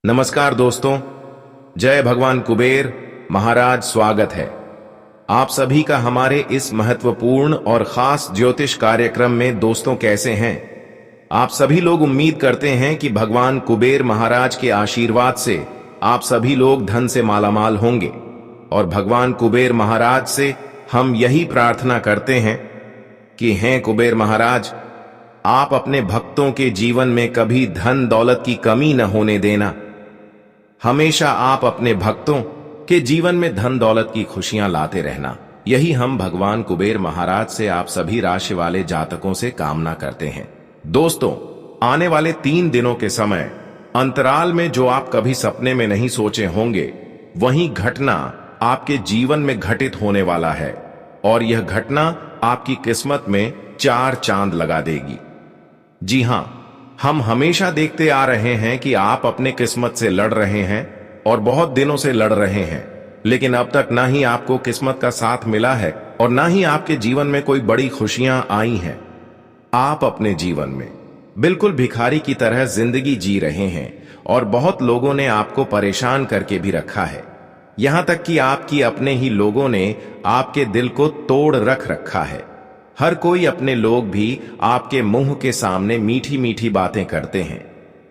नमस्कार दोस्तों, जय भगवान कुबेर महाराज। स्वागत है आप सभी का हमारे इस महत्वपूर्ण और खास ज्योतिष कार्यक्रम में। दोस्तों, कैसे हैं आप सभी लोग? उम्मीद करते हैं कि भगवान कुबेर महाराज के आशीर्वाद से आप सभी लोग धन से मालामाल होंगे। और भगवान कुबेर महाराज से हम यही प्रार्थना करते हैं कि हैं कुबेर महाराज, आप अपने भक्तों के जीवन में कभी धन दौलत की कमी न होने देना। हमेशा आप अपने भक्तों के जीवन में धन दौलत की खुशियां लाते रहना। यही हम भगवान कुबेर महाराज से आप सभी राशि वाले जातकों से कामना करते हैं। दोस्तों, आने वाले 3 दिनों के समय अंतराल में जो आप कभी सपने में नहीं सोचे होंगे, वही घटना आपके जीवन में घटित होने वाला है। और यह घटना आपकी किस्मत में 4 चांद लगा देगी। जी हां, हम हमेशा देखते आ रहे हैं कि आप अपने किस्मत से लड़ रहे हैं और बहुत दिनों से लड़ रहे हैं, लेकिन अब तक ना ही आपको किस्मत का साथ मिला है और ना ही आपके जीवन में कोई बड़ी खुशियां आई हैं। आप अपने जीवन में बिल्कुल भिखारी की तरह जिंदगी जी रहे हैं और बहुत लोगों ने आपको परेशान करके भी रखा है। यहां तक कि आपकी अपने ही लोगों ने आपके दिल को तोड़ रख रखा है। हर कोई अपने लोग भी आपके मुंह के सामने मीठी मीठी बातें करते हैं,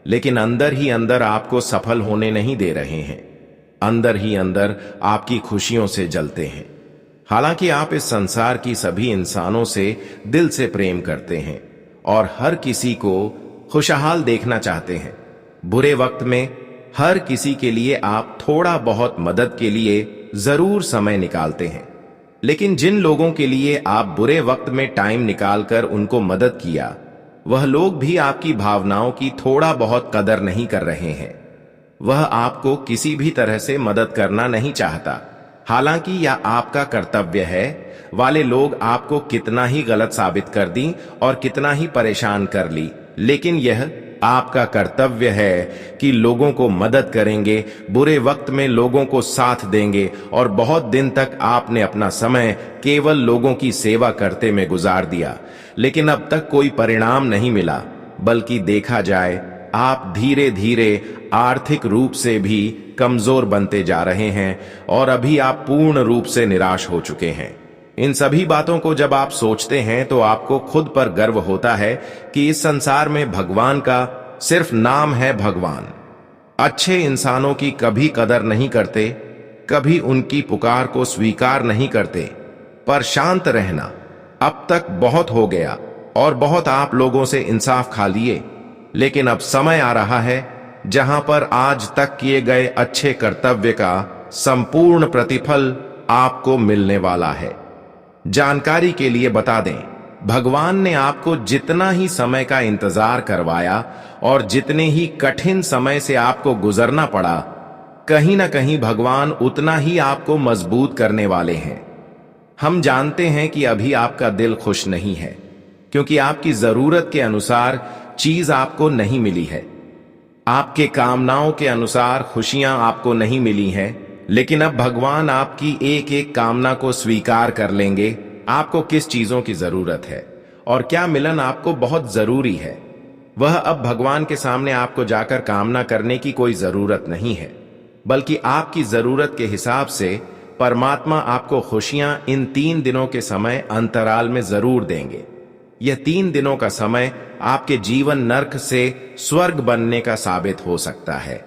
लेकिन अंदर ही अंदर आपको सफल होने नहीं दे रहे हैं। अंदर ही अंदर आपकी खुशियों से जलते हैं। हालांकि आप इस संसार की सभी इंसानों से दिल से प्रेम करते हैं और हर किसी को खुशहाल देखना चाहते हैं। बुरे वक्त में हर किसी के लिए आप थोड़ा बहुत मदद के लिए जरूर समय निकालते हैं, लेकिन जिन लोगों के लिए आप बुरे वक्त में टाइम निकालकर उनको मदद किया, वह लोग भी आपकी भावनाओं की थोड़ा बहुत कदर नहीं कर रहे हैं। वह आपको किसी भी तरह से मदद करना नहीं चाहता। हालांकि यह आपका कर्तव्य है। वाले लोग आपको कितना ही गलत साबित कर दी और कितना ही परेशान कर ली, लेकिन यह आपका कर्तव्य है कि लोगों को मदद करेंगे, बुरे वक्त में लोगों को साथ देंगे। और बहुत दिन तक आपने अपना समय केवल लोगों की सेवा करते में गुजार दिया, लेकिन अब तक कोई परिणाम नहीं मिला। बल्कि देखा जाए, आप धीरे धीरे आर्थिक रूप से भी कमजोर बनते जा रहे हैं और अभी आप पूर्ण रूप से निराश हो चुके हैं। इन सभी बातों को जब आप सोचते हैं तो आपको खुद पर गर्व होता है कि इस संसार में भगवान का सिर्फ नाम है भगवान। अच्छे इंसानों की कभी कदर नहीं करते, कभी उनकी पुकार को स्वीकार नहीं करते। पर शांत रहना, अब तक बहुत हो गया और बहुत आप लोगों से इंसाफ खा लिए, लेकिन अब समय आ रहा है जहां पर आज तक किए गए अच्छे कर्तव्य का संपूर्ण प्रतिफल आपको मिलने वाला है। जानकारी के लिए बता दें, भगवान ने आपको जितना ही समय का इंतजार करवाया और जितने ही कठिन समय से आपको गुजरना पड़ा, कहीं ना कहीं भगवान उतना ही आपको मजबूत करने वाले हैं। हम जानते हैं कि अभी आपका दिल खुश नहीं है, क्योंकि आपकी जरूरत के अनुसार चीज आपको नहीं मिली है। आपके कामनाओं के अनुसार खुशियां आपको नहीं मिली हैं, लेकिन अब भगवान आपकी एक एक कामना को स्वीकार कर लेंगे। आपको किस चीजों की जरूरत है और क्या मिलन आपको बहुत जरूरी है, वह अब भगवान के सामने आपको जाकर कामना करने की कोई जरूरत नहीं है, बल्कि आपकी जरूरत के हिसाब से परमात्मा आपको खुशियां इन 3 दिनों के समय अंतराल में जरूर देंगे। यह 3 दिनों का समय आपके जीवन नर्क से स्वर्ग बनने का साबित हो सकता है,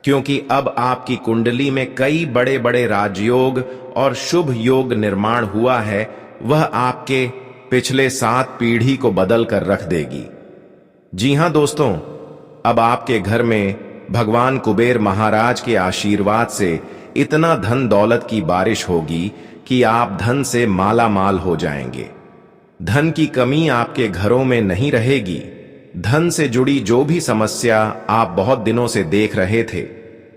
क्योंकि अब आपकी कुंडली में कई बड़े बड़े राजयोग और शुभ योग निर्माण हुआ है। वह आपके पिछले 7 पीढ़ी को बदल कर रख देगी। जी हां दोस्तों, अब आपके घर में भगवान कुबेर महाराज के आशीर्वाद से इतना धन दौलत की बारिश होगी कि आप धन से माला माल हो जाएंगे। धन की कमी आपके घरों में नहीं रहेगी। धन से जुड़ी जो भी समस्या आप बहुत दिनों से देख रहे थे,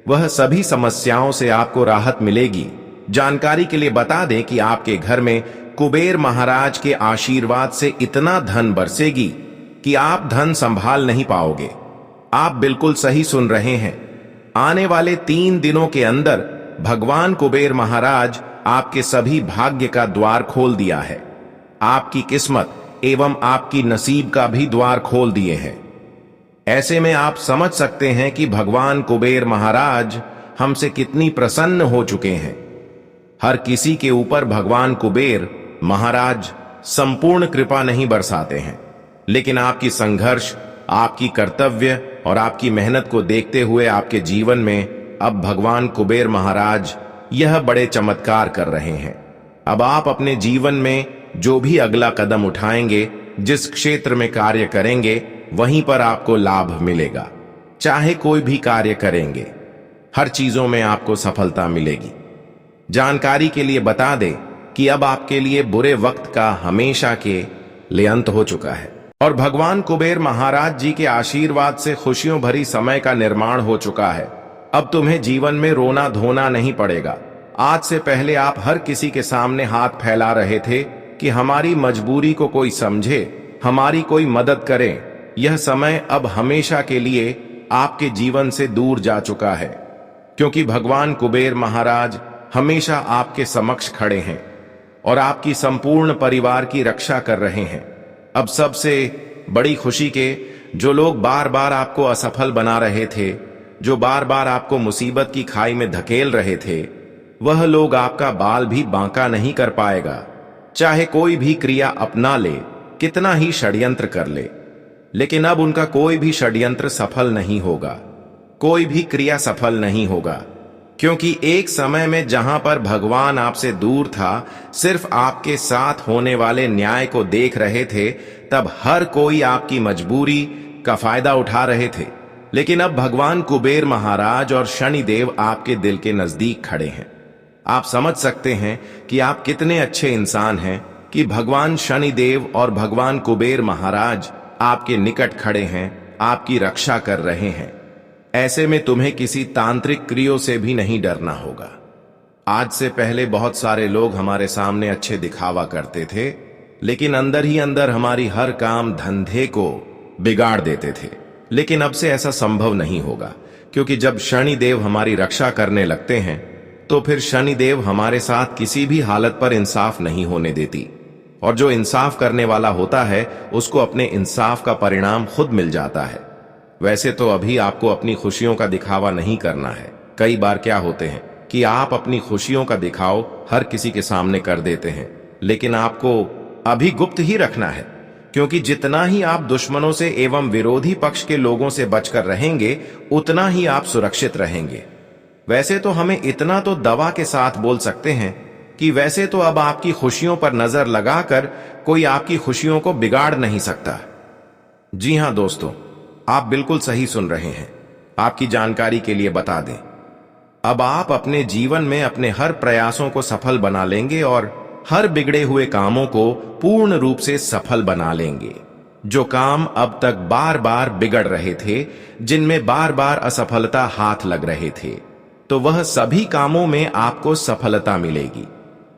वह सभी समस्याओं से आपको राहत मिलेगी। जानकारी के लिए बता दें कि आपके घर में कुबेर महाराज के आशीर्वाद से इतना धन बरसेगी कि आप धन संभाल नहीं पाओगे। आप बिल्कुल सही सुन रहे हैं। आने वाले 3 दिनों के अंदर भगवान कुबेर महाराज आपके सभी भाग्य का द्वार खोल दिया है। आपकी किस्मत एवं आपकी नसीब का भी द्वार खोल दिए हैं। ऐसे में आप समझ सकते हैं कि भगवान कुबेर महाराज हमसे कितनी प्रसन्न हो चुके हैं। हर किसी के ऊपर भगवान कुबेर महाराज संपूर्ण कृपा नहीं बरसाते हैं, लेकिन आपकी संघर्ष, आपकी कर्तव्य और आपकी मेहनत को देखते हुए आपके जीवन में अब भगवान कुबेर महाराज यह बड़े चमत्कार कर रहे हैं। अब आप अपने जीवन में जो भी अगला कदम उठाएंगे, जिस क्षेत्र में कार्य करेंगे, वहीं पर आपको लाभ मिलेगा। चाहे कोई भी कार्य करेंगे, हर चीजों में आपको सफलता मिलेगी। जानकारी के लिए बता दें कि अब आपके लिए बुरे वक्त का हमेशा के लिए अंत हो चुका है और भगवान कुबेर महाराज जी के आशीर्वाद से खुशियों भरी समय का निर्माण हो चुका है। अब तुम्हें जीवन में रोना धोना नहीं पड़ेगा। आज से पहले आप हर किसी के सामने हाथ फैला रहे थे कि हमारी मजबूरी को कोई समझे, हमारी कोई मदद करे। यह समय अब हमेशा के लिए आपके जीवन से दूर जा चुका है, क्योंकि भगवान कुबेर महाराज हमेशा आपके समक्ष खड़े हैं और आपकी संपूर्ण परिवार की रक्षा कर रहे हैं। अब सबसे बड़ी खुशी के जो लोग बार बार आपको असफल बना रहे थे, जो बार बार आपको मुसीबत की खाई में धकेल रहे थे, वह लोग आपका बाल भी बांका नहीं कर पाएगा। चाहे कोई भी क्रिया अपना ले, कितना ही षड्यंत्र कर ले, लेकिन अब उनका कोई भी षड्यंत्र सफल नहीं होगा, कोई भी क्रिया सफल नहीं होगा। क्योंकि एक समय में जहां पर भगवान आपसे दूर था, सिर्फ आपके साथ होने वाले न्याय को देख रहे थे, तब हर कोई आपकी मजबूरी का फायदा उठा रहे थे। लेकिन अब भगवान कुबेर महाराज और शनिदेव आपके दिल के नजदीक खड़े हैं। आप समझ सकते हैं कि आप कितने अच्छे इंसान हैं कि भगवान शनिदेव और भगवान कुबेर महाराज आपके निकट खड़े हैं, आपकी रक्षा कर रहे हैं। ऐसे में तुम्हें किसी तांत्रिक क्रियों से भी नहीं डरना होगा। आज से पहले बहुत सारे लोग हमारे सामने अच्छे दिखावा करते थे, लेकिन अंदर ही अंदर हमारी हर काम धंधे को बिगाड़ देते थे। लेकिन अब से ऐसा संभव नहीं होगा, क्योंकि जब शनिदेव हमारी रक्षा करने लगते हैं, तो फिर शनिदेव हमारे साथ किसी भी हालत पर इंसाफ नहीं होने देती। और जो इंसाफ करने वाला होता है, उसको अपने इंसाफ का परिणाम खुद मिल जाता है। वैसे तो अभी आपको अपनी खुशियों का दिखावा नहीं करना है। कई बार क्या होते हैं कि आप अपनी खुशियों का दिखाव हर किसी के सामने कर देते हैं, लेकिन आपको अभी गुप्त ही रखना है, क्योंकि जितना ही आप दुश्मनों से एवं विरोधी पक्ष के लोगों से बचकर रहेंगे, उतना ही आप सुरक्षित रहेंगे। वैसे तो हमें इतना तो दवा के साथ बोल सकते हैं कि वैसे तो अब आपकी खुशियों पर नजर लगाकर कोई आपकी खुशियों को बिगाड़ नहीं सकता। जी हां दोस्तों, आप बिल्कुल सही सुन रहे हैं। आपकी जानकारी के लिए बता दें, अब आप अपने जीवन में अपने हर प्रयासों को सफल बना लेंगे और हर बिगड़े हुए कामों को पूर्ण रूप से सफल बना लेंगे। जो काम अब तक बार बार बिगड़ रहे थे, जिनमें बार बार असफलता हाथ लग रहे थे, तो वह सभी कामों में आपको सफलता मिलेगी,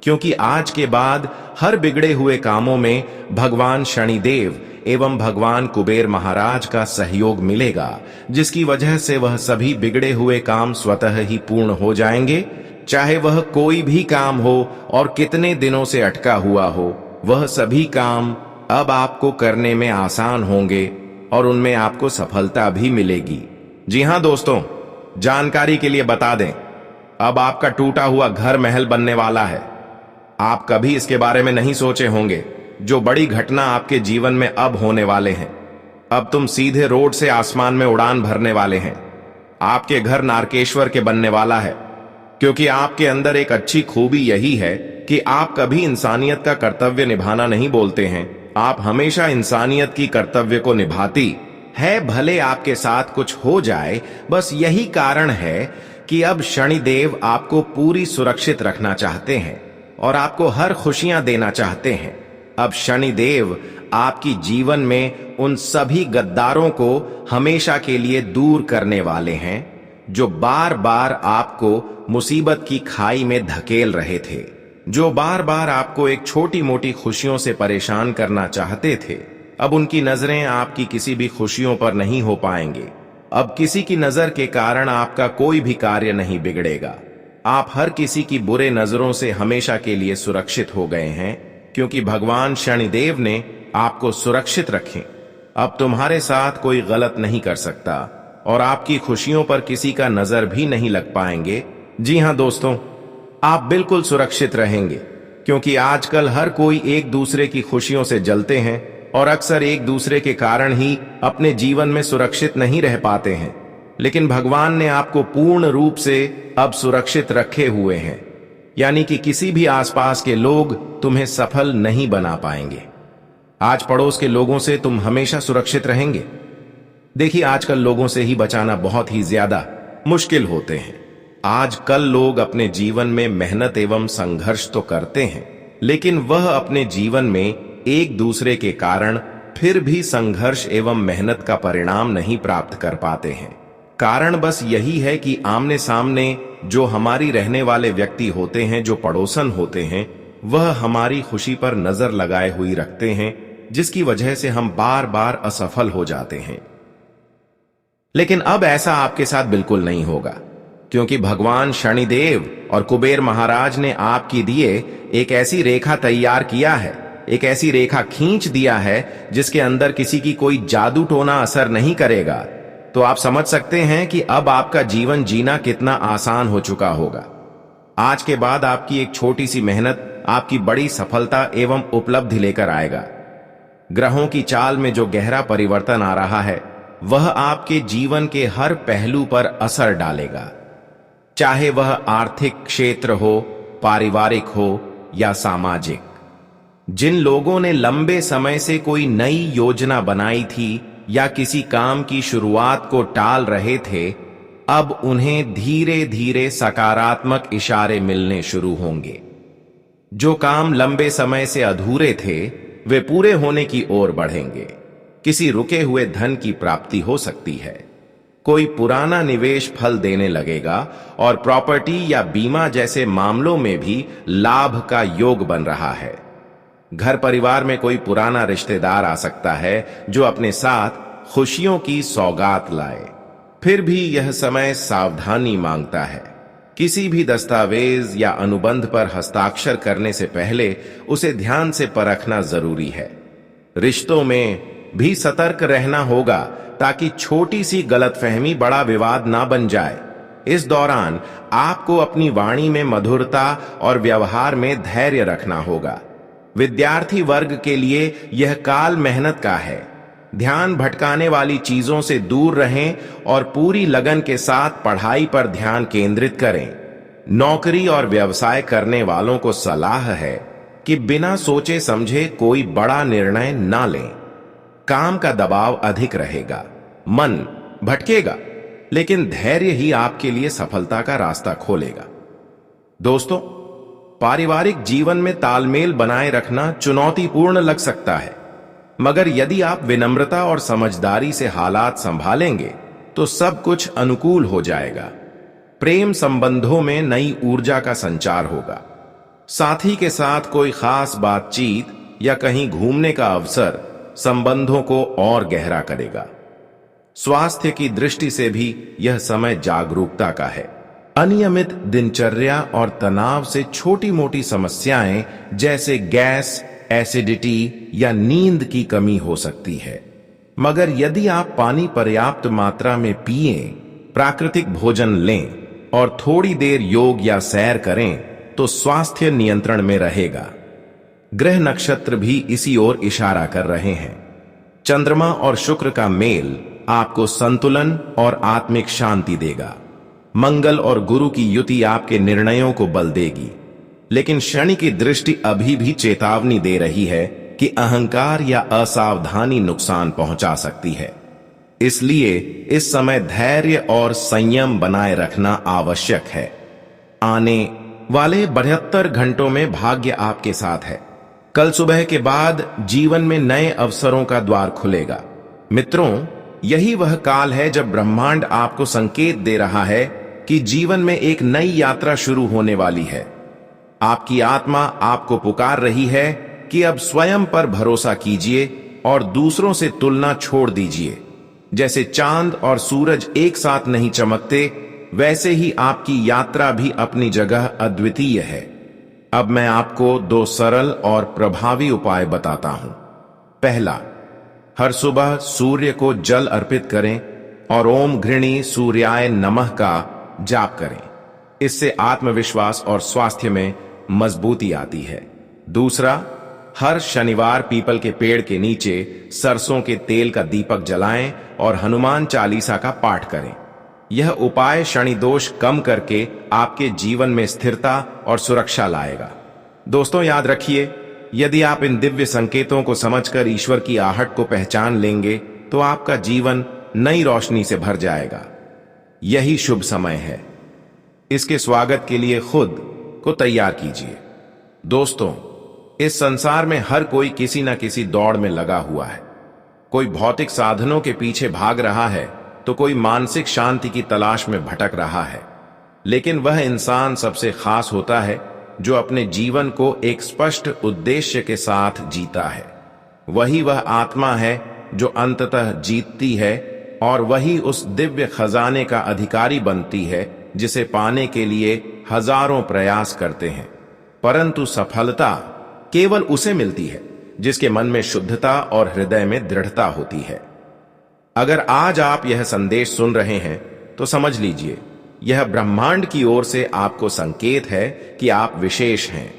क्योंकि आज के बाद हर बिगड़े हुए कामों में भगवान शनिदेव एवं भगवान कुबेर महाराज का सहयोग मिलेगा, जिसकी वजह से वह सभी बिगड़े हुए काम स्वतः ही पूर्ण हो जाएंगे। चाहे वह कोई भी काम हो और कितने दिनों से अटका हुआ हो, वह सभी काम अब आपको करने में आसान होंगे और उनमें आपको सफलता भी मिलेगी। जी हां दोस्तों, जानकारी के लिए बता दें, अब आपका टूटा हुआ घर महल बनने वाला है। आप कभी इसके बारे में नहीं सोचे होंगे, जो बड़ी घटना आपके जीवन में अब होने वाले हैं। अब तुम सीधे रोड से आसमान में उड़ान भरने वाले हैं। आपके घर नारकेश्वर के बनने वाला है, क्योंकि आपके अंदर एक अच्छी खूबी यही है कि आप कभी इंसानियत का कर्तव्य निभाना नहीं बोलते हैं। आप हमेशा इंसानियत की कर्तव्य को निभाती है, भले आपके साथ कुछ हो जाए। बस यही कारण है कि अब शनिदेव आपको पूरी सुरक्षित रखना चाहते हैं और आपको हर खुशियां देना चाहते हैं। अब शनिदेव आपकी जीवन में उन सभी गद्दारों को हमेशा के लिए दूर करने वाले हैं, जो बार बार आपको मुसीबत की खाई में धकेल रहे थे, जो बार बार आपको एक छोटी मोटी खुशियों से परेशान करना चाहते थे। अब उनकी नजरें आपकी किसी भी खुशियों पर नहीं हो पाएंगे। अब किसी की नजर के कारण आपका कोई भी कार्य नहीं बिगड़ेगा। आप हर किसी की बुरे नजरों से हमेशा के लिए सुरक्षित हो गए हैं, क्योंकि भगवान शनिदेव ने आपको सुरक्षित रखे। अब तुम्हारे साथ कोई गलत नहीं कर सकता और आपकी खुशियों पर किसी का नजर भी नहीं लग पाएंगे। जी हां दोस्तों, आप बिल्कुल सुरक्षित रहेंगे, क्योंकि आजकल हर कोई एक दूसरे की खुशियों से जलते हैं और अक्सर एक दूसरे के कारण ही अपने जीवन में सुरक्षित नहीं रह पाते हैं। लेकिन भगवान ने आपको पूर्ण रूप से अब सुरक्षित रखे हुए हैं, यानी कि किसी भी आसपास के लोग तुम्हें सफल नहीं बना पाएंगे। आज पड़ोस के लोगों से तुम हमेशा सुरक्षित रहेंगे। देखिए, आजकल लोगों से ही बचाना बहुत ही ज्यादा मुश्किल होते हैं। आजकल लोग अपने जीवन में मेहनत एवं संघर्ष तो करते हैं, लेकिन वह अपने जीवन में एक दूसरे के कारण फिर भी संघर्ष एवं मेहनत का परिणाम नहीं प्राप्त कर पाते हैं। कारण बस यही है कि आमने सामने जो हमारी रहने वाले व्यक्ति होते हैं, जो पड़ोसन होते हैं, वह हमारी खुशी पर नजर लगाए हुई रखते हैं, जिसकी वजह से हम बार बार असफल हो जाते हैं। लेकिन अब ऐसा आपके साथ बिल्कुल नहीं होगा, क्योंकि भगवान शनिदेव और कुबेर महाराज ने आपके लिए एक ऐसी रेखा तैयार किया है, एक ऐसी रेखा खींच दिया है जिसके अंदर किसी की कोई जादू टोना असर नहीं करेगा। तो आप समझ सकते हैं कि अब आपका जीवन जीना कितना आसान हो चुका होगा। आज के बाद आपकी एक छोटी सी मेहनत आपकी बड़ी सफलता एवं उपलब्धि लेकर आएगा। ग्रहों की चाल में जो गहरा परिवर्तन आ रहा है, वह आपके जीवन के हर पहलू पर असर डालेगा, चाहे वह आर्थिक क्षेत्र हो, पारिवारिक हो या सामाजिक। जिन लोगों ने लंबे समय से कोई नई योजना बनाई थी या किसी काम की शुरुआत को टाल रहे थे, अब उन्हें धीरे धीरे सकारात्मक इशारे मिलने शुरू होंगे। जो काम लंबे समय से अधूरे थे, वे पूरे होने की ओर बढ़ेंगे। किसी रुके हुए धन की प्राप्ति हो सकती है, कोई पुराना निवेश फल देने लगेगा और प्रॉपर्टी या बीमा जैसे मामलों में भी लाभ का योग बन रहा है। घर परिवार में कोई पुराना रिश्तेदार आ सकता है जो अपने साथ खुशियों की सौगात लाए। फिर भी यह समय सावधानी मांगता है। किसी भी दस्तावेज या अनुबंध पर हस्ताक्षर करने से पहले उसे ध्यान से परखना जरूरी है। रिश्तों में भी सतर्क रहना होगा, ताकि छोटी सी गलतफहमी बड़ा विवाद ना बन जाए। इस दौरान आपको अपनी वाणी में मधुरता और व्यवहार में धैर्य रखना होगा। विद्यार्थी वर्ग के लिए यह काल मेहनत का है। ध्यान भटकाने वाली चीजों से दूर रहें और पूरी लगन के साथ पढ़ाई पर ध्यान केंद्रित करें। नौकरी और व्यवसाय करने वालों को सलाह है कि बिना सोचे समझे कोई बड़ा निर्णय ना लें। काम का दबाव अधिक रहेगा, मन भटकेगा, लेकिन धैर्य ही आपके लिए सफलता का रास्ता खोलेगा। दोस्तों, पारिवारिक जीवन में तालमेल बनाए रखना चुनौतीपूर्ण लग सकता है, मगर यदि आप विनम्रता और समझदारी से हालात संभालेंगे तो सब कुछ अनुकूल हो जाएगा। प्रेम संबंधों में नई ऊर्जा का संचार होगा। साथी के साथ कोई खास बातचीत या कहीं घूमने का अवसर संबंधों को और गहरा करेगा। स्वास्थ्य की दृष्टि से भी यह समय जागरूकता का है। अनियमित दिनचर्या और तनाव से छोटी मोटी समस्याएं जैसे गैस, एसिडिटी या नींद की कमी हो सकती है। मगर यदि आप पानी पर्याप्त मात्रा में पिएं, प्राकृतिक भोजन लें और थोड़ी देर योग या सैर करें, तो स्वास्थ्य नियंत्रण में रहेगा। ग्रह नक्षत्र भी इसी ओर इशारा कर रहे हैं। चंद्रमा और शुक्र का मेल आपको संतुलन और आत्मिक शांति देगा। मंगल और गुरु की युति आपके निर्णयों को बल देगी, लेकिन शनि की दृष्टि अभी भी चेतावनी दे रही है कि अहंकार या असावधानी नुकसान पहुंचा सकती है। इसलिए इस समय धैर्य और संयम बनाए रखना आवश्यक है। आने वाले 72 घंटों में भाग्य आपके साथ है। कल सुबह के बाद जीवन में नए अवसरों का द्वार खुलेगा। मित्रों, यही वह काल है जब ब्रह्मांड आपको संकेत दे रहा है कि जीवन में एक नई यात्रा शुरू होने वाली है। आपकी आत्मा आपको पुकार रही है कि अब स्वयं पर भरोसा कीजिए और दूसरों से तुलना छोड़ दीजिए। जैसे चांद और सूरज एक साथ नहीं चमकते, वैसे ही आपकी यात्रा भी अपनी जगह अद्वितीय है। अब मैं आपको 2 सरल और प्रभावी उपाय बताता हूं। पहला, हर सुबह सूर्य को जल अर्पित करें और ओम घृणी सूर्याय नमः का जाप करें। इससे आत्मविश्वास और स्वास्थ्य में मजबूती आती है। दूसरा, हर शनिवार पीपल के पेड़ के नीचे सरसों के तेल का दीपक जलाएं और हनुमान चालीसा का पाठ करें। यह उपाय शनि दोष कम करके आपके जीवन में स्थिरता और सुरक्षा लाएगा। दोस्तों, याद रखिए, यदि आप इन दिव्य संकेतों को समझकर ईश्वर की आहट को पहचान लेंगे तो आपका जीवन नई रोशनी से भर जाएगा। यही शुभ समय है। इसके स्वागत के लिए खुद को तैयार कीजिए। दोस्तों, इस संसार में हर कोई किसी न किसी दौड़ में लगा हुआ है। कोई भौतिक साधनों के पीछे भाग रहा है तो कोई मानसिक शांति की तलाश में भटक रहा है। लेकिन वह इंसान सबसे खास होता है जो अपने जीवन को एक स्पष्ट उद्देश्य के साथ जीता है। वही वह आत्मा है जो अंततः जीतती है और वही उस दिव्य खजाने का अधिकारी बनती है जिसे पाने के लिए हजारों प्रयास करते हैं, परंतु सफलता केवल उसे मिलती है जिसके मन में शुद्धता और हृदय में दृढ़ता होती है। अगर आज आप यह संदेश सुन रहे हैं तो समझ लीजिए, यह ब्रह्मांड की ओर से आपको संकेत है कि आप विशेष हैं।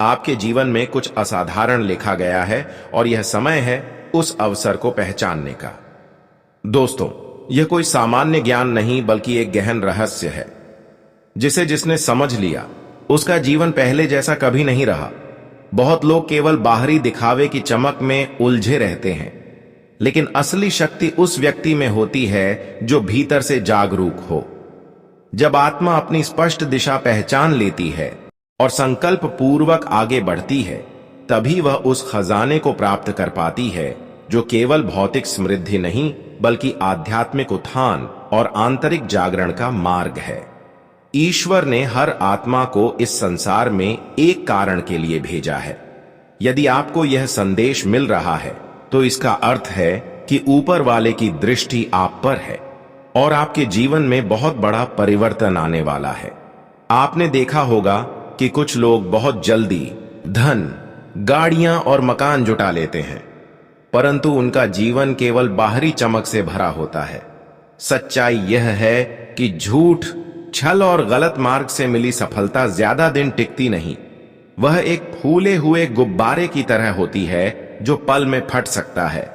आपके जीवन में कुछ असाधारण लिखा गया है और यह समय है उस अवसर को पहचानने का। दोस्तों, यह कोई सामान्य ज्ञान नहीं बल्कि एक गहन रहस्य है जिसे जिसने समझ लिया उसका जीवन पहले जैसा कभी नहीं रहा। बहुत लोग केवल बाहरी दिखावे की चमक में उलझे रहते हैं, लेकिन असली शक्ति उस व्यक्ति में होती है जो भीतर से जागरूक हो। जब आत्मा अपनी स्पष्ट दिशा पहचान लेती है और संकल्प पूर्वक आगे बढ़ती है, तभी वह उस खजाने को प्राप्त कर पाती है जो केवल भौतिक समृद्धि नहीं बल्कि आध्यात्मिक उत्थान और आंतरिक जागरण का मार्ग है। ईश्वर ने हर आत्मा को इस संसार में एक कारण के लिए भेजा है। यदि आपको यह संदेश मिल रहा है तो इसका अर्थ है कि ऊपर वाले की दृष्टि आप पर है और आपके जीवन में बहुत बड़ा परिवर्तन आने वाला है। आपने देखा होगा कि कुछ लोग बहुत जल्दी धन, गाड़ियां और मकान जुटा लेते हैं, परंतु उनका जीवन केवल बाहरी चमक से भरा होता है। सच्चाई यह है कि झूठ, छल और गलत मार्ग से मिली सफलता ज्यादा दिन टिकती नहीं। वह एक फूले हुए गुब्बारे की तरह होती है जो पल में फट सकता है।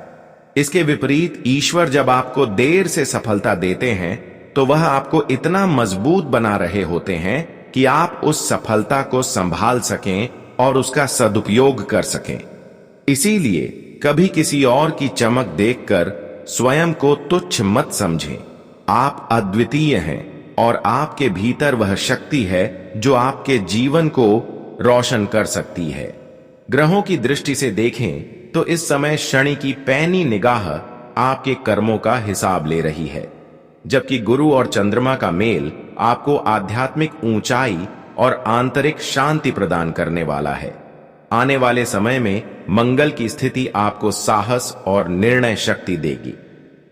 इसके विपरीत ईश्वर जब आपको देर से सफलता देते हैं तो वह आपको इतना मजबूत बना रहे होते हैं कि आप उस सफलता को संभाल सकें और उसका सदुपयोग कर सकें। इसीलिए कभी किसी और की चमक देखकर स्वयं को तुच्छ मत समझें। आप अद्वितीय हैं और आपके भीतर वह शक्ति है जो आपके जीवन को रोशन कर सकती है। ग्रहों की दृष्टि से देखें तो इस समय शनि की पैनी निगाह आपके कर्मों का हिसाब ले रही है, जबकि गुरु और चंद्रमा का मेल आपको आध्यात्मिक ऊंचाई और आंतरिक शांति प्रदान करने वाला है। आने वाले समय में मंगल की स्थिति आपको साहस और निर्णय शक्ति देगी,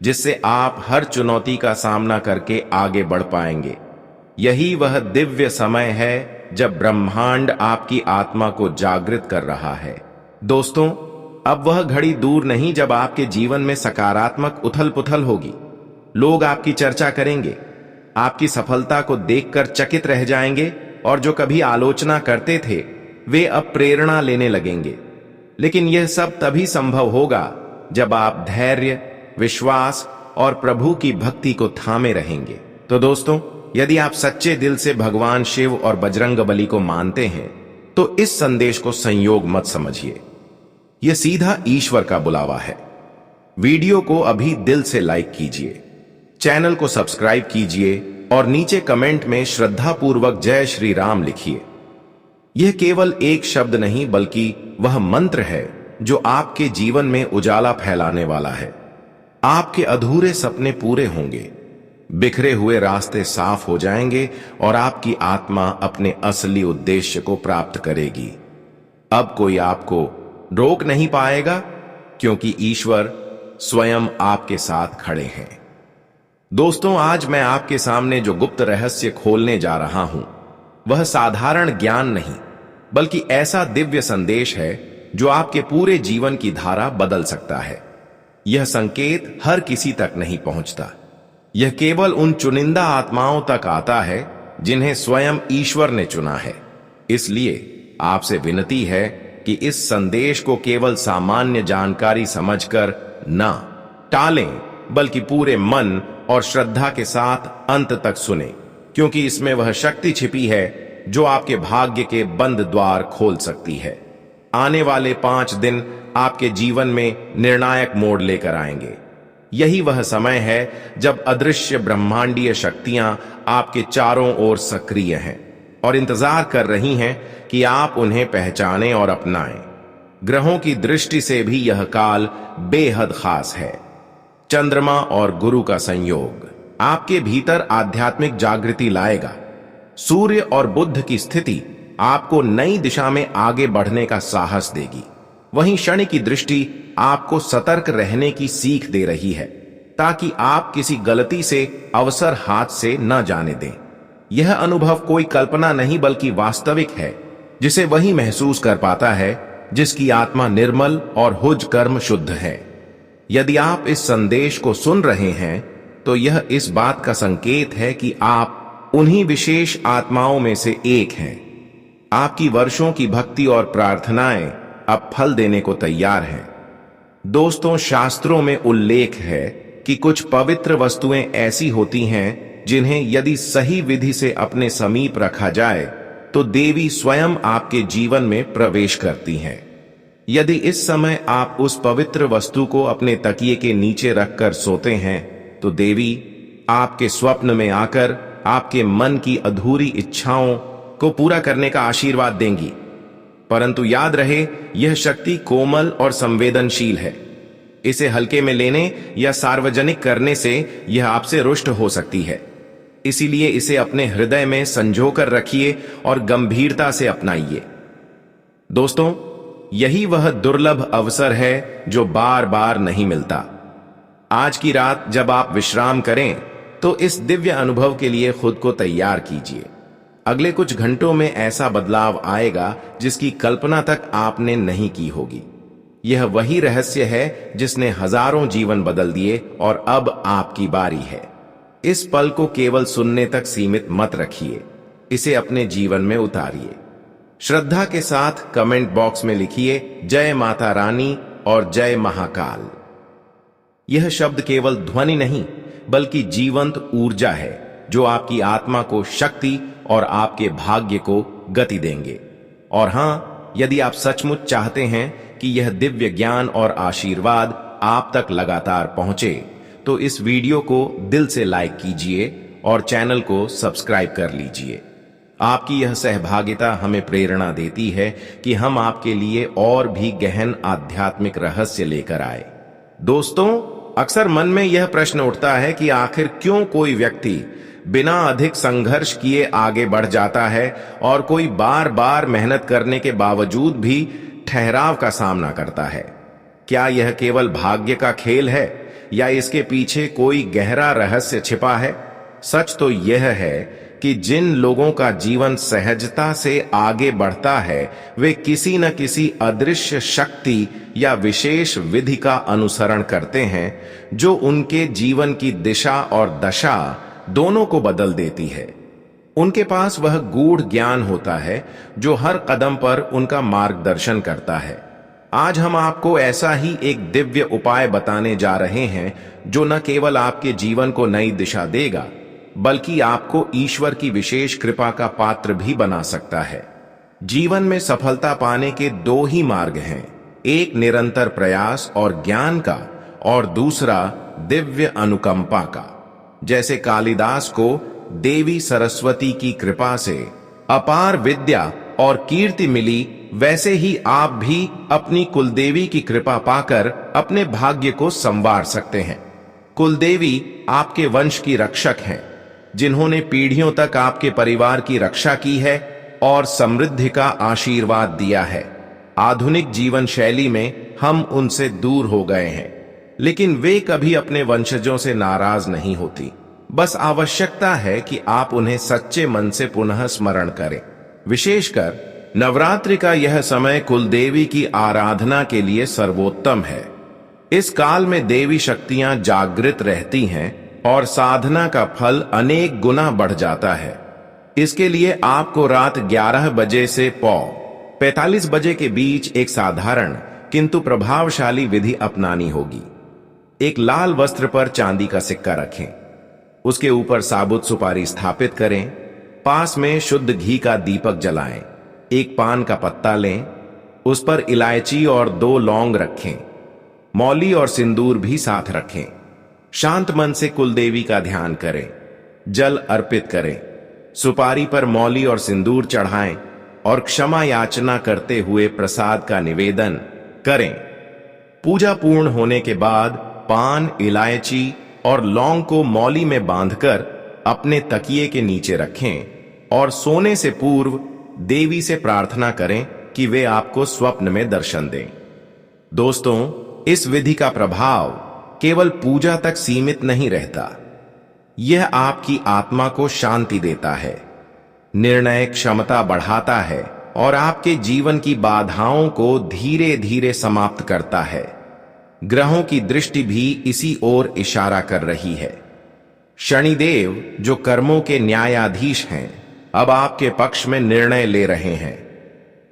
जिससे आप हर चुनौती का सामना करके आगे बढ़ पाएंगे। यही वह दिव्य समय है जब ब्रह्मांड आपकी आत्मा को जागृत कर रहा है। दोस्तों, अब वह घड़ी दूर नहीं जब आपके जीवन में सकारात्मक उथल पुथल होगी। लोग आपकी चर्चा करेंगे, आपकी सफलता को देखकर चकित रह जाएंगे और जो कभी आलोचना करते थे वे अब प्रेरणा लेने लगेंगे। लेकिन यह सब तभी संभव होगा जब आप धैर्य, विश्वास और प्रभु की भक्ति को थामे रहेंगे। तो दोस्तों, यदि आप सच्चे दिल से भगवान शिव और बजरंगबली को मानते हैं तो इस संदेश को संयोग मत समझिए, यह सीधा ईश्वर का बुलावा है। वीडियो को अभी दिल से लाइक कीजिए, चैनल को सब्सक्राइब कीजिए और नीचे कमेंट में श्रद्धापूर्वक जय श्री राम लिखिए। यह केवल एक शब्द नहीं बल्कि वह मंत्र है जो आपके जीवन में उजाला फैलाने वाला है। आपके अधूरे सपने पूरे होंगे, बिखरे हुए रास्ते साफ हो जाएंगे और आपकी आत्मा अपने असली उद्देश्य को प्राप्त करेगी। अब कोई आपको रोक नहीं पाएगा, क्योंकि ईश्वर स्वयं आपके साथ खड़े हैं। दोस्तों, आज मैं आपके सामने जो गुप्त रहस्य खोलने जा रहा हूं वह साधारण ज्ञान नहीं बल्कि ऐसा दिव्य संदेश है जो आपके पूरे जीवन की धारा बदल सकता है। यह संकेत हर किसी तक नहीं पहुंचता। यह केवल उन चुनिंदा आत्माओं तक आता है जिन्हें स्वयं ईश्वर ने चुना है। इसलिए आपसे विनती है कि इस संदेश को केवल सामान्य जानकारी समझकर न टालें, बल्कि पूरे मन और श्रद्धा के साथ अंत तक सुने, क्योंकि इसमें वह शक्ति छिपी है जो आपके भाग्य के बंद द्वार खोल सकती है। आने वाले 5 दिन आपके जीवन में निर्णायक मोड़ लेकर आएंगे। यही वह समय है जब अदृश्य ब्रह्मांडीय शक्तियां आपके चारों ओर सक्रिय हैं और इंतजार कर रही हैं कि आप उन्हें पहचानें और अपनाएं। ग्रहों की दृष्टि से भी यह काल बेहद खास है। चंद्रमा और गुरु का संयोग आपके भीतर आध्यात्मिक जागृति लाएगा। सूर्य और बुध की स्थिति आपको नई दिशा में आगे बढ़ने का साहस देगी। वहीं शनि की दृष्टि आपको सतर्क रहने की सीख दे रही है, ताकि आप किसी गलती से अवसर हाथ से न जाने दें। यह अनुभव कोई कल्पना नहीं बल्कि वास्तविक है, जिसे वही महसूस कर पाता है जिसकी आत्मा निर्मल और हुज कर्म शुद्ध है। यदि आप इस संदेश को सुन रहे हैं तो यह इस बात का संकेत है कि आप उन्हीं विशेष आत्माओं में से एक हैं। आपकी वर्षों की भक्ति और प्रार्थनाएं अब फल देने को तैयार हैं। दोस्तों, शास्त्रों में उल्लेख है कि कुछ पवित्र वस्तुएं ऐसी होती हैं जिन्हें यदि सही विधि से अपने समीप रखा जाए तो देवी स्वयं आपके जीवन में प्रवेश करती हैं। यदि इस समय आप उस पवित्र वस्तु को अपने तकिए के नीचे रखकर सोते हैं तो देवी आपके स्वप्न में आकर आपके मन की अधूरी इच्छाओं को पूरा करने का आशीर्वाद देंगी। परंतु याद रहे, यह शक्ति कोमल और संवेदनशील है। इसे हल्के में लेने या सार्वजनिक करने से यह आपसे रुष्ट हो सकती है। इसीलिए इसे अपने हृदय में संजोकर रखिए और गंभीरता से अपनाइए। दोस्तों, यही वह दुर्लभ अवसर है जो बार बार नहीं मिलता। आज की रात जब आप विश्राम करें तो इस दिव्य अनुभव के लिए खुद को तैयार कीजिए। अगले कुछ घंटों में ऐसा बदलाव आएगा जिसकी कल्पना तक आपने नहीं की होगी। यह वही रहस्य है जिसने हजारों जीवन बदल दिए और अब आपकी बारी है। इस पल को केवल सुनने तक सीमित मत रखिए, इसे अपने जीवन में उतारिए। श्रद्धा के साथ कमेंट बॉक्स में लिखिए जय माता रानी और जय महाकाल। यह शब्द केवल ध्वनि नहीं बल्कि जीवंत ऊर्जा है जो आपकी आत्मा को शक्ति और आपके भाग्य को गति देंगे। और हां, यदि आप सचमुच चाहते हैं कि यह दिव्य ज्ञान और आशीर्वाद आप तक लगातार पहुंचे तो इस वीडियो को दिल से लाइक कीजिए और चैनल को सब्सक्राइब कर लीजिए। आपकी यह सहभागिता हमें प्रेरणा देती है कि हम आपके लिए और भी गहन आध्यात्मिक रहस्य लेकर आए। दोस्तों, अक्सर मन में यह प्रश्न उठता है कि आखिर क्यों कोई व्यक्ति बिना अधिक संघर्ष किए आगे बढ़ जाता है और कोई बार बार मेहनत करने के बावजूद भी ठहराव का सामना करता है। क्या यह केवल भाग्य का खेल है या इसके पीछे कोई गहरा रहस्य छिपा है? सच तो यह है कि जिन लोगों का जीवन सहजता से आगे बढ़ता है वे किसी न किसी अदृश्य शक्ति या विशेष विधि का अनुसरण करते हैं जो उनके जीवन की दिशा और दशा दोनों को बदल देती है। उनके पास वह गूढ़ ज्ञान होता है जो हर कदम पर उनका मार्गदर्शन करता है। आज हम आपको ऐसा ही एक दिव्य उपाय बताने जा रहे हैं जो न केवल आपके जीवन को नई दिशा देगा बल्कि आपको ईश्वर की विशेष कृपा का पात्र भी बना सकता है। जीवन में सफलता पाने के 2 ही मार्ग हैं, एक निरंतर प्रयास और ज्ञान का और दूसरा दिव्य अनुकंपा का। जैसे कालिदास को देवी सरस्वती की कृपा से अपार विद्या और कीर्ति मिली, वैसे ही आप भी अपनी कुलदेवी की कृपा पाकर अपने भाग्य को संवार सकते हैं। कुलदेवी आपके वंश की रक्षक हैं, जिन्होंने पीढ़ियों तक आपके परिवार की रक्षा की है और समृद्धि का आशीर्वाद दिया है। आधुनिक जीवन शैली में हम उनसे दूर हो गए हैं, लेकिन वे कभी अपने वंशजों से नाराज नहीं होती। बस आवश्यकता है कि आप उन्हें सच्चे मन से पुनः स्मरण करें। विशेषकर नवरात्रि का यह समय कुलदेवी की आराधना के लिए सर्वोत्तम है। इस काल में देवी शक्तियां जागृत रहती हैं और साधना का फल अनेक गुना बढ़ जाता है। इसके लिए आपको रात 11 बजे से 45 बजे के बीच एक साधारण किंतु प्रभावशाली विधि अपनानी होगी। एक लाल वस्त्र पर चांदी का सिक्का रखें, उसके ऊपर साबुत सुपारी स्थापित करें, पास में शुद्ध घी का दीपक जलाएं, एक पान का पत्ता लें, उस पर इलायची और 2 लौंग रखें, मौली और सिंदूर भी साथ रखें। शांत मन से कुलदेवी का ध्यान करें, जल अर्पित करें, सुपारी पर मौली और सिंदूर चढ़ाएं और क्षमा याचना करते हुए प्रसाद का निवेदन करें। पूजा पूर्ण होने के बाद पान, इलायची और लौंग को मौली में बांधकर अपने तकिए के नीचे रखें और सोने से पूर्व देवी से प्रार्थना करें कि वे आपको स्वप्न में दर्शन दें। दोस्तों, इस विधि का प्रभाव केवल पूजा तक सीमित नहीं रहता। यह आपकी आत्मा को शांति देता है, निर्णय क्षमता बढ़ाता है और आपके जीवन की बाधाओं को धीरे धीरे समाप्त करता है। ग्रहों की दृष्टि भी इसी ओर इशारा कर रही है। शनिदेव, जो कर्मों के न्यायाधीश हैं, अब आपके पक्ष में निर्णय ले रहे हैं।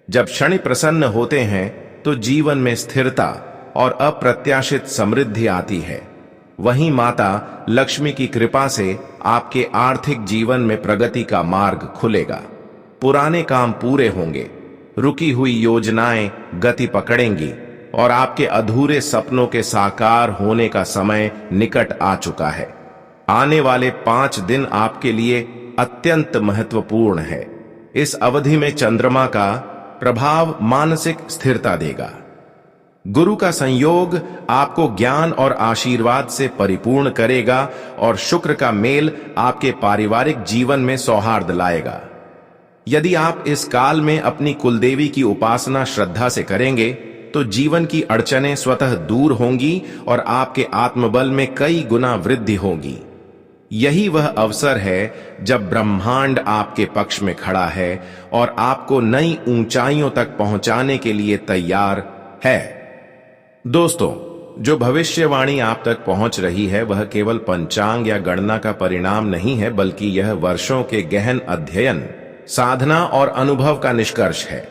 जब शनि प्रसन्न होते हैं तो जीवन में स्थिरता और अप्रत्याशित समृद्धि आती है। वहीं माता लक्ष्मी की कृपा से आपके आर्थिक जीवन में प्रगति का मार्ग खुलेगा। पुराने काम पूरे होंगे, रुकी हुई योजनाएं गति पकड़ेंगी और आपके अधूरे सपनों के साकार होने का समय निकट आ चुका है। आने वाले 5 दिन आपके लिए अत्यंत महत्वपूर्ण है। इस अवधि में चंद्रमा का प्रभाव मानसिक स्थिरता देगा। गुरु का संयोग आपको ज्ञान और आशीर्वाद से परिपूर्ण करेगा और शुक्र का मेल आपके पारिवारिक जीवन में सौहार्द लाएगा। यदि आप इस काल में अपनी कुलदेवी की उपासना श्रद्धा से करेंगे तो जीवन की अड़चनें स्वतः दूर होंगी और आपके आत्मबल में कई गुना वृद्धि होगी। यही वह अवसर है जब ब्रह्मांड आपके पक्ष में खड़ा है और आपको नई ऊंचाइयों तक पहुंचाने के लिए तैयार है। दोस्तों, जो भविष्यवाणी आप तक पहुंच रही है वह केवल पंचांग या गणना का परिणाम नहीं है, बल्कि यह वर्षों के गहन अध्ययन, साधना और अनुभव का निष्कर्ष है।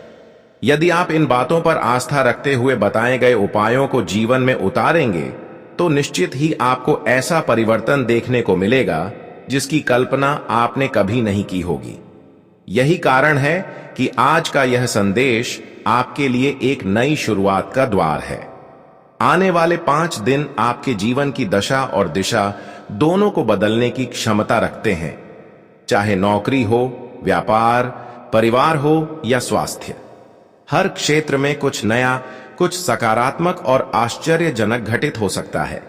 यदि आप इन बातों पर आस्था रखते हुए बताए गए उपायों को जीवन में उतारेंगे तो निश्चित ही आपको ऐसा परिवर्तन देखने को मिलेगा जिसकी कल्पना आपने कभी नहीं की होगी। यही कारण है कि आज का यह संदेश आपके लिए एक नई शुरुआत का द्वार है। आने वाले 5 दिन आपके जीवन की दशा और दिशा दोनों को बदलने की क्षमता रखते हैं। चाहे नौकरी हो, व्यापार, परिवार हो या स्वास्थ्य, हर क्षेत्र में कुछ नया, कुछ सकारात्मक और आश्चर्यजनक घटित हो सकता है।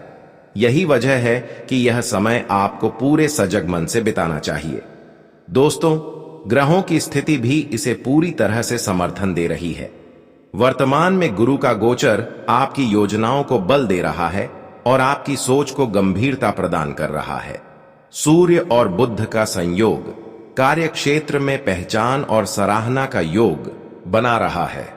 यही वजह है कि यह समय आपको पूरे सजग मन से बिताना चाहिए। दोस्तों, ग्रहों की स्थिति भी इसे पूरी तरह से समर्थन दे रही है। वर्तमान में गुरु का गोचर आपकी योजनाओं को बल दे रहा है और आपकी सोच को गंभीरता प्रदान कर रहा है। सूर्य और बुध का संयोग कार्य क्षेत्र में पहचान और सराहना का योग बना रहा है।